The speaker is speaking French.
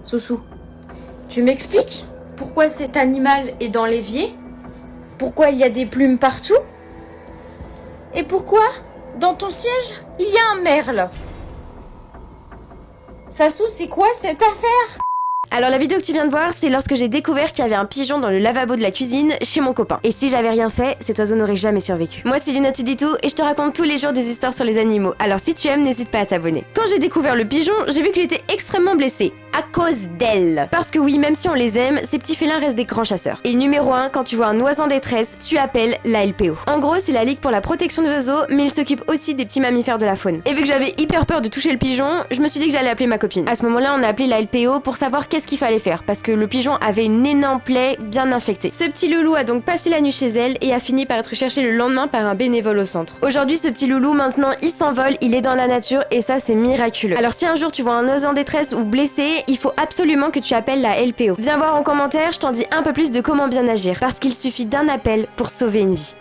Soussou, tu m'expliques pourquoi cet animal est dans l'évier? Pourquoi il y a des plumes partout? Et pourquoi, dans ton siège, il y a un merle? Sassou, c'est quoi cette affaire? Alors la vidéo que tu viens de voir, c'est lorsque j'ai découvert qu'il y avait un pigeon dans le lavabo de la cuisine chez mon copain. Et si j'avais rien fait, cet oiseau n'aurait jamais survécu. Moi c'est Luna, tu dis tout, et je te raconte tous les jours des histoires sur les animaux. Alors si tu aimes, n'hésite pas à t'abonner. Quand j'ai découvert le pigeon, j'ai vu qu'il était extrêmement blessé. À cause d'elle. Parce que oui, même si on les aime, ces petits félins restent des grands chasseurs. Et numéro 1, quand tu vois un oiseau en détresse, tu appelles la LPO. En gros, c'est la Ligue pour la protection des oiseaux, mais il s'occupe aussi des petits mammifères de la faune. Et vu que j'avais hyper peur de toucher le pigeon, je me suis dit que j'allais appeler ma copine. À ce moment-là, on a appelé la LPO pour savoir qu'est-ce qu'il fallait faire, parce que le pigeon avait une énorme plaie bien infectée. Ce petit loulou a donc passé la nuit chez elle et a fini par être cherché le lendemain par un bénévole au centre. Aujourd'hui, ce petit loulou, maintenant, il s'envole, il est dans la nature et ça, c'est miraculeux. Alors si un jour tu vois un oiseau en détresse ou blessé, il faut absolument que tu appelles la LPO. Viens voir en commentaire, je t'en dis un peu plus de comment bien agir, parce qu'il suffit d'un appel pour sauver une vie.